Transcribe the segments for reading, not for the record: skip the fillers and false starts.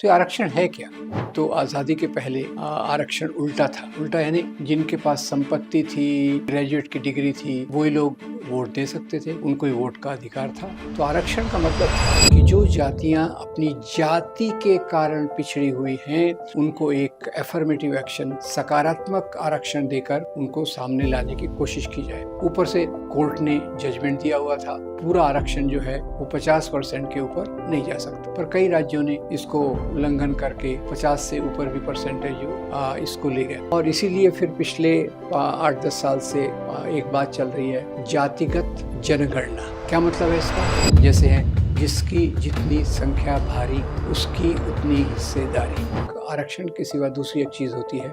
तो ये आरक्षण है क्या? तो आज़ादी के पहले आरक्षण उल्टा था। उल्टा यानी जिनके पास संपत्ति थी, ग्रेजुएट की डिग्री थी, वही लोग वोट दे सकते थे, उनको ही वोट का अधिकार था। तो आरक्षण का मतलब था कि जो जातियां अपनी जाति के कारण पिछड़ी हुई हैं, उनको एक एफर्मेटिव एक्शन, सकारात्मक आरक्षण देकर उनको सामने लाने की कोशिश की जाए। ऊपर से कोर्ट ने जजमेंट दिया हुआ था, पूरा आरक्षण जो है वो 50% के ऊपर नहीं जा सकता, पर कई राज्यों ने इसको उल्लंघन करके 50 से ऊपर भी परसेंटेज इसको ले गए। और इसीलिए फिर पिछले 8-10 साल से एक बात चल रही है, जातिगत जनगणना। क्या मतलब है इसका? जैसे है जिसकी जितनी संख्या भारी उसकी उतनी हिस्सेदारी। आरक्षण के सिवा दूसरी एक चीज होती है,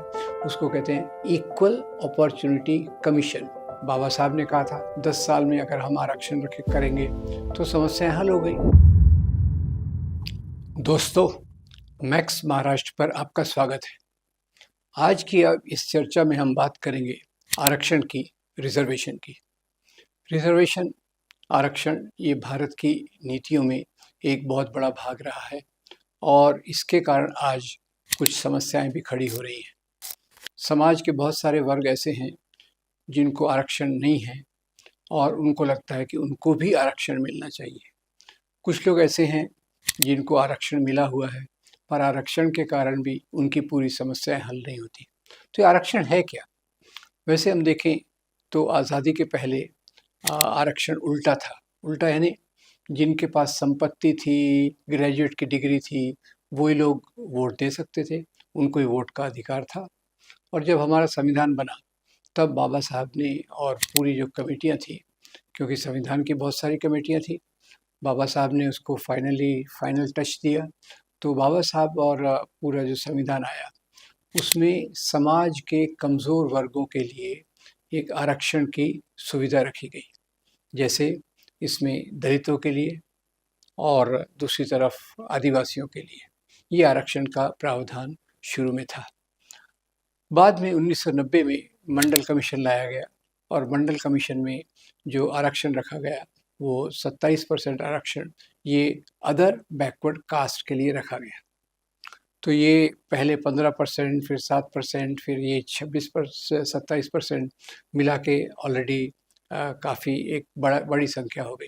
उसको कहते हैं इक्वल अपॉर्चुनिटी कमीशन। बाबा साहब ने कहा था 10 साल में अगर हम आरक्षण करेंगे तो समस्याएं हल हो गई। दोस्तों, मैक्स महाराष्ट्र पर आपका स्वागत है। आज की इस चर्चा में हम बात करेंगे आरक्षण की, रिजर्वेशन की। रिजर्वेशन, आरक्षण, ये भारत की नीतियों में एक बहुत बड़ा भाग रहा है और इसके कारण आज कुछ समस्याएं भी खड़ी हो रही हैं। समाज के बहुत सारे वर्ग ऐसे हैं जिनको आरक्षण नहीं है और उनको लगता है कि उनको भी आरक्षण मिलना चाहिए। कुछ लोग ऐसे हैं जिनको आरक्षण मिला हुआ है पर आरक्षण के कारण भी उनकी पूरी समस्याएं हल नहीं होती। तो ये आरक्षण है क्या? वैसे हम देखें तो आज़ादी के पहले आरक्षण उल्टा था। उल्टा यानी जिनके पास संपत्ति थी, ग्रेजुएट की डिग्री थी, वही लोग वोट दे सकते थे, उनको ही वोट का अधिकार था। और जब हमारा संविधान बना तब बाबा साहब ने और पूरी जो कमेटियाँ थी, क्योंकि संविधान की बहुत सारी कमेटियाँ थी, बाबा साहब ने उसको फाइनल टच दिया। तो बाबा साहब और पूरा जो संविधान आया उसमें समाज के कमज़ोर वर्गों के लिए एक आरक्षण की सुविधा रखी गई। जैसे इसमें दलितों के लिए और दूसरी तरफ आदिवासियों के लिए ये आरक्षण का प्रावधान शुरू में था। बाद में 1990 में मंडल कमीशन लाया गया और मंडल कमीशन में जो आरक्षण रखा गया वो 27% आरक्षण ये अदर बैकवर्ड कास्ट के लिए रखा गया। तो ये पहले 15%, फिर 7%, फिर ये 27% मिला के ऑलरेडी काफ़ी एक बड़ी संख्या हो गई।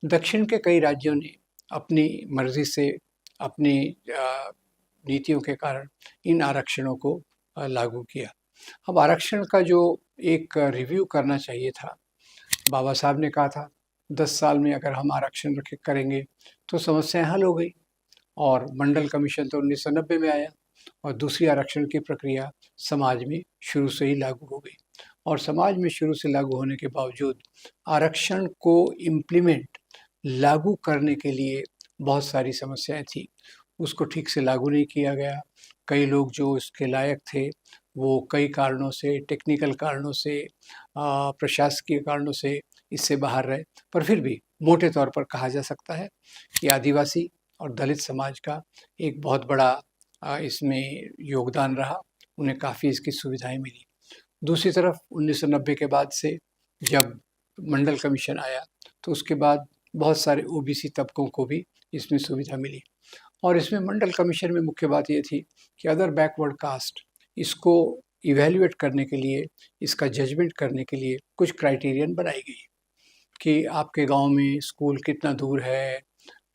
दक्षिण के कई राज्यों ने अपनी मर्जी से अपनी नीतियों के कारण इन आरक्षणों को लागू किया। अब आरक्षण का जो एक रिव्यू करना चाहिए था, बाबा साहब ने कहा था 10 साल में अगर हम आरक्षण करेंगे तो समस्याएं हल हो गई। और मंडल कमीशन तो 1990 में आया और दूसरी आरक्षण की प्रक्रिया समाज में शुरू से ही लागू हो गई। और समाज में शुरू से लागू होने के बावजूद आरक्षण को इम्प्लीमेंट, लागू करने के लिए बहुत सारी समस्याएं थी। उसको ठीक से लागू नहीं किया गया। कई लोग जो इसके लायक थे वो कई कारणों से, टेक्निकल कारणों से, प्रशासकीय कारणों से इससे बाहर रहे। पर फिर भी मोटे तौर पर कहा जा सकता है कि आदिवासी और दलित समाज का एक बहुत बड़ा इसमें योगदान रहा, उन्हें काफ़ी इसकी सुविधाएं मिली। दूसरी तरफ 1990 के बाद से जब मंडल कमीशन आया तो उसके बाद बहुत सारे ओबीसी तबकों को भी इसमें सुविधा मिली। और इसमें मंडल कमीशन में मुख्य बात ये थी कि अदर बैकवर्ड कास्ट, इसको इवेल्युएट करने के लिए, इसका जजमेंट करने के लिए कुछ क्राइटेरियन बनाई गई कि आपके गांव में स्कूल कितना दूर है,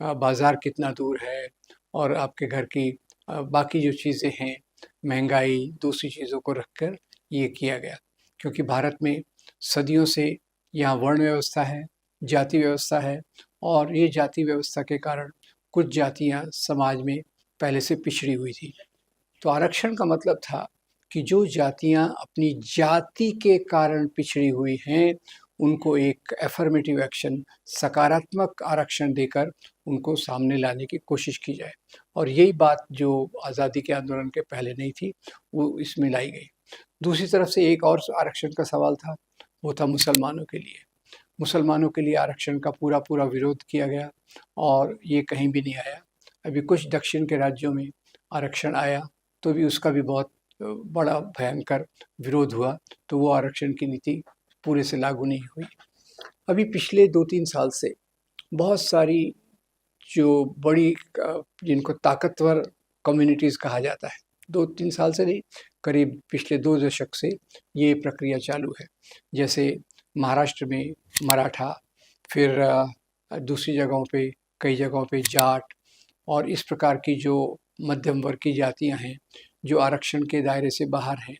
बाज़ार कितना दूर है, और आपके घर की बाकी जो चीज़ें हैं, महंगाई, दूसरी चीज़ों को रखकर ये किया गया। क्योंकि भारत में सदियों से यहाँ वर्ण व्यवस्था है, जाति व्यवस्था है, और ये जाति व्यवस्था के कारण कुछ जातियाँ समाज में पहले से पिछड़ी हुई थी। तो आरक्षण का मतलब था कि जो जातियाँ अपनी जाति के कारण पिछड़ी हुई हैं, उनको एक एफर्मेटिव एक्शन, सकारात्मक आरक्षण देकर उनको सामने लाने की कोशिश की जाए। और यही बात जो आज़ादी के आंदोलन के पहले नहीं थी वो इसमें लाई गई। दूसरी तरफ से एक और आरक्षण का सवाल था, वो था मुसलमानों के लिए। मुसलमानों के लिए आरक्षण का पूरा विरोध किया गया और ये कहीं भी नहीं आया। अभी कुछ दक्षिण के राज्यों में आरक्षण आया तो भी उसका भी बहुत बड़ा भयंकर विरोध हुआ, तो वो आरक्षण की नीति पूरे से लागू नहीं हुई। अभी पिछले 2-3 साल से बहुत सारी जो बड़ी जिनको ताकतवर कम्युनिटीज़ कहा जाता है, 2-3 साल से नहीं, करीब पिछले 2 दशक से ये प्रक्रिया चालू है। जैसे महाराष्ट्र में मराठा, फिर दूसरी जगहों पे, कई जगहों पे जाट, और इस प्रकार की जो मध्यम वर्ग की जातियाँ हैं, जो आरक्षण के दायरे से बाहर हैं,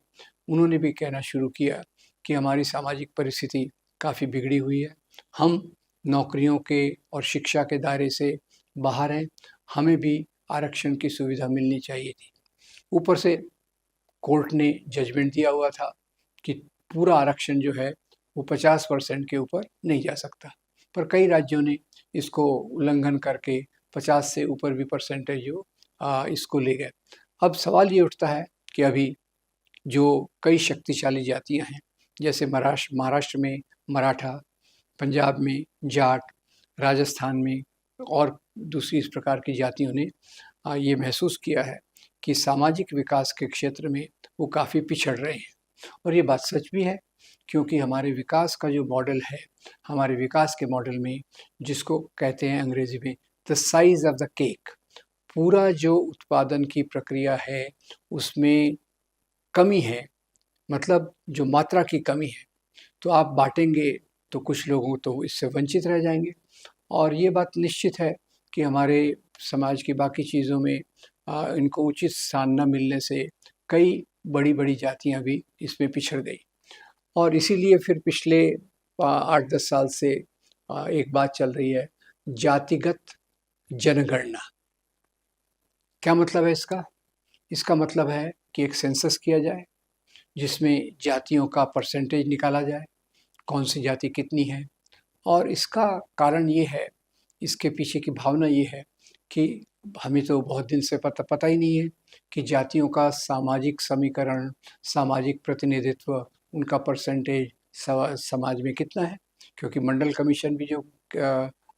उन्होंने भी कहना शुरू किया कि हमारी सामाजिक परिस्थिति काफ़ी बिगड़ी हुई है, हम नौकरियों के और शिक्षा के दायरे से बाहर हैं, हमें भी आरक्षण की सुविधा मिलनी चाहिए थी। ऊपर से कोर्ट ने जजमेंट दिया हुआ था कि पूरा आरक्षण जो है वो 50% के ऊपर नहीं जा सकता, पर कई राज्यों ने इसको उल्लंघन करके 50 से ऊपर भी परसेंटेज जो इसको ले गए। अब सवाल ये उठता है कि अभी जो कई शक्तिशाली जातियां हैं, जैसे महाराष्ट्र में मराठा, पंजाब में जाट, राजस्थान में और दूसरी इस प्रकार की जातियों ने ये महसूस किया है कि सामाजिक विकास के क्षेत्र में वो काफ़ी पिछड़ रहे हैं। और ये बात सच भी है, क्योंकि हमारे विकास का जो मॉडल है, हमारे विकास के मॉडल में जिसको कहते हैं अंग्रेजी में the size of the cake, पूरा जो उत्पादन की प्रक्रिया है उसमें कमी है, मतलब जो मात्रा की कमी है। तो आप बांटेंगे तो कुछ लोगों तो इससे वंचित रह जाएंगे, और ये बात निश्चित है कि हमारे समाज की बाकी चीज़ों में इनको उचित स्थान न मिलने से कई बड़ी बड़ी जातियां भी इसमें पिछड़ गई। और इसीलिए फिर पिछले 8-10 साल से एक बात चल रही है, जातिगत जनगणना। क्या मतलब है इसका? इसका मतलब है कि एक सेंसस किया जाए जिसमें जातियों का परसेंटेज निकाला जाए, कौन सी जाति कितनी है। और इसका कारण ये है, इसके पीछे की भावना ये है कि हमें तो बहुत दिन से पता ही नहीं है कि जातियों का सामाजिक समीकरण, सामाजिक प्रतिनिधित्व, उनका परसेंटेज समाज में कितना है, क्योंकि मंडल कमीशन भी जो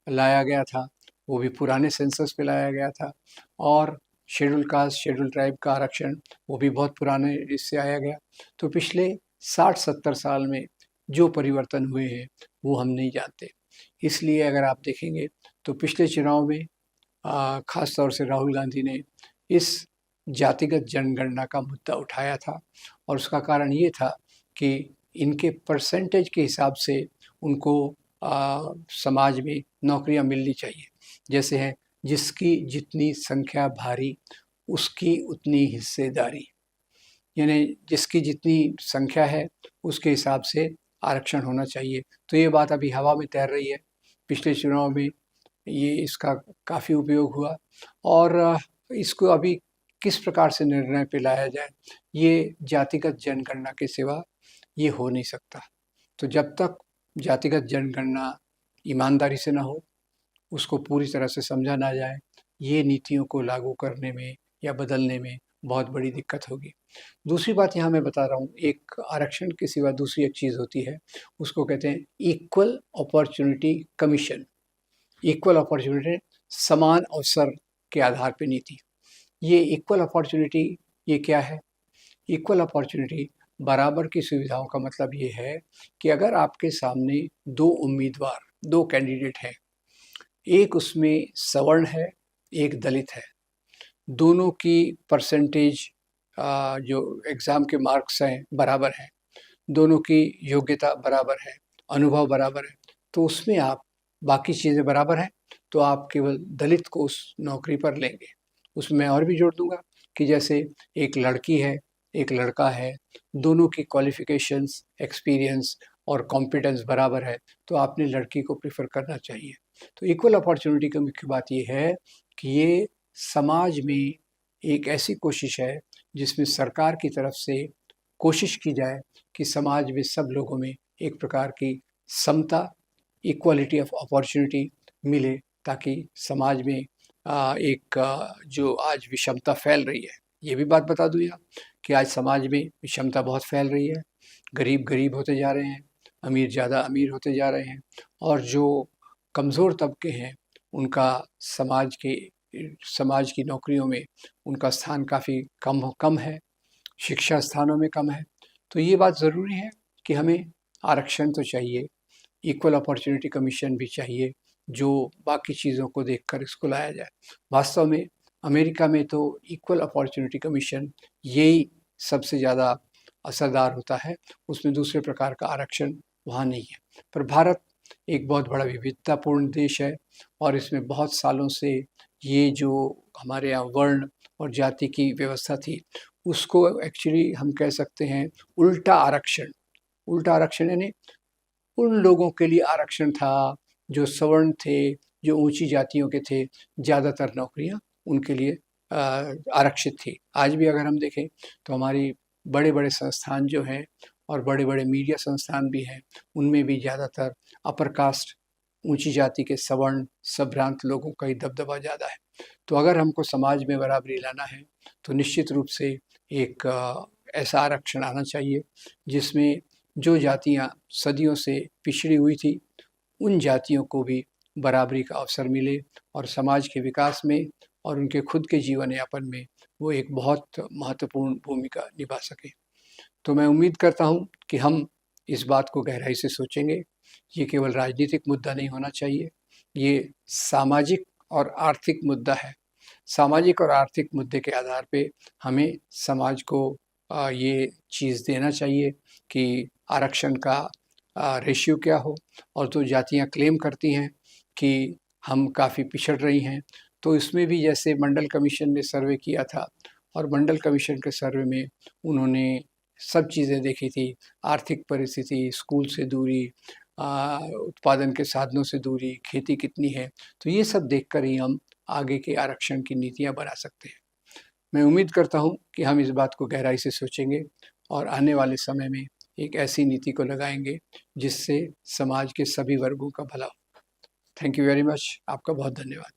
लाया गया था वो भी पुराने सेंसस पे लाया गया था, और शेड्यूल कास्ट, शेड्यूल ट्राइब का आरक्षण वो भी बहुत पुराने इससे आया गया। तो पिछले 60-70 साल में जो परिवर्तन हुए हैं वो हम नहीं जानते। इसलिए अगर आप देखेंगे तो पिछले चुनाव में खास तौर से राहुल गांधी ने इस जातिगत जनगणना का मुद्दा उठाया था, और उसका कारण ये था कि इनके परसेंटेज के हिसाब से उनको समाज में नौकरियां मिलनी चाहिए। जैसे है, जिसकी जितनी संख्या भारी उसकी उतनी हिस्सेदारी, यानी जिसकी जितनी संख्या है उसके हिसाब से आरक्षण होना चाहिए। तो ये बात अभी हवा में तैर रही है। पिछले चुनाव में ये इसका काफ़ी उपयोग हुआ, और इसको अभी किस प्रकार से निर्णय पे लाया जाए, ये जातिगत जनगणना के सिवा ये हो नहीं सकता। तो जब तक जातिगत जनगणना ईमानदारी से ना हो, उसको पूरी तरह से समझा ना जाए, ये नीतियों को लागू करने में या बदलने में बहुत बड़ी दिक्कत होगी। दूसरी बात यहाँ मैं बता रहा हूँ, एक आरक्षण के सिवा दूसरी एक चीज़ होती है, उसको कहते हैं equal opportunity commission. Equal opportunity, समान अवसर के आधार पे नीति। ये इक्वल अपॉर्चुनिटी ये क्या है? इक्वल अपॉर्चुनिटी, बराबर की सुविधाओं का मतलब ये है कि अगर आपके सामने 2 उम्मीदवार, 2 कैंडिडेट हैं, एक उसमें सवर्ण है, एक दलित है, दोनों की परसेंटेज जो एग्ज़ाम के मार्क्स हैं बराबर हैं, दोनों की योग्यता बराबर है, अनुभव बराबर है, तो उसमें आप बाकी चीज़ें बराबर हैं, तो आप केवल दलित को उस नौकरी पर लेंगे। उसमें मैं और भी जोड़ दूंगा कि जैसे एक लड़की है, एक लड़का है, दोनों की क्वालिफिकेशंस, एक्सपीरियंस और कॉम्पिटेंस बराबर है, तो आपने लड़की को प्रेफर करना चाहिए। तो इक्वल अपॉर्चुनिटी की मुख्य बात ये है कि ये समाज में एक ऐसी कोशिश है जिसमें सरकार की तरफ से कोशिश की जाए कि समाज में सब लोगों में एक प्रकार की समता, इक्वालिटी ऑफ अपॉर्चुनिटी मिले, ताकि समाज में एक जो आज विषमता फैल रही है, ये भी बात बता दूँ यहाँ कि आज समाज में विषमता बहुत फैल रही है। गरीब गरीब होते जा रहे हैं, अमीर ज़्यादा अमीर होते जा रहे हैं, और जो कमज़ोर तबके हैं उनका समाज की नौकरियों में उनका स्थान काफ़ी कम है, शिक्षा स्थानों में कम है। तो ये बात ज़रूरी है कि हमें आरक्षण तो चाहिए, इक्वल अपॉर्चुनिटी कमीशन भी चाहिए, जो बाकी चीज़ों को देखकर इसको लाया जाए। वास्तव में अमेरिका में तो इक्वल अपॉर्चुनिटी कमीशन यही सबसे ज़्यादा असरदार होता है, उसमें दूसरे प्रकार का आरक्षण वहाँ नहीं है। पर भारत एक बहुत बड़ा विविधतापूर्ण देश है और इसमें बहुत सालों से ये जो हमारे यहाँ वर्ण और जाति की व्यवस्था थी, उसको एक्चुअली हम कह सकते हैं उल्टा आरक्षण। उल्टा आरक्षण यानी उन लोगों के लिए आरक्षण था जो सवर्ण थे, जो ऊंची जातियों के थे, ज़्यादातर नौकरियां उनके लिए आरक्षित थी। आज भी अगर हम देखें तो हमारी बड़े बड़े संस्थान जो हैं और बड़े बड़े मीडिया संस्थान भी हैं, उनमें भी ज़्यादातर अपर कास्ट, ऊंची जाति के सवर्ण संभ्रांत लोगों का ही दबदबा ज़्यादा है। तो अगर हमको समाज में बराबरी लाना है तो निश्चित रूप से एक ऐसा आरक्षण आना चाहिए जिसमें जो जातियां सदियों से पिछड़ी हुई थी, उन जातियों को भी बराबरी का अवसर मिले और समाज के विकास में और उनके खुद के जीवन यापन में वो एक बहुत महत्वपूर्ण भूमिका निभा सके। तो मैं उम्मीद करता हूँ कि हम इस बात को गहराई से सोचेंगे। ये केवल राजनीतिक मुद्दा नहीं होना चाहिए, ये सामाजिक और आर्थिक मुद्दा है। सामाजिक और आर्थिक मुद्दे के आधार पे हमें समाज को ये चीज़ देना चाहिए कि आरक्षण का रेशियो क्या हो, और जो जातियाँ क्लेम करती हैं कि हम काफ़ी पिछड़ रही हैं, तो इसमें भी जैसे मंडल कमीशन ने सर्वे किया था और मंडल कमीशन के सर्वे में उन्होंने सब चीज़ें देखी थी, आर्थिक परिस्थिति, स्कूल से दूरी, उत्पादन के साधनों से दूरी, खेती कितनी है, तो ये सब देखकर ही हम आगे के आरक्षण की नीतियाँ बना सकते हैं। मैं उम्मीद करता हूँ कि हम इस बात को गहराई से सोचेंगे और आने वाले समय में एक ऐसी नीति को लगाएंगे जिससे समाज के सभी वर्गों का भला हो। Thank you very much. आपका बहुत धन्यवाद।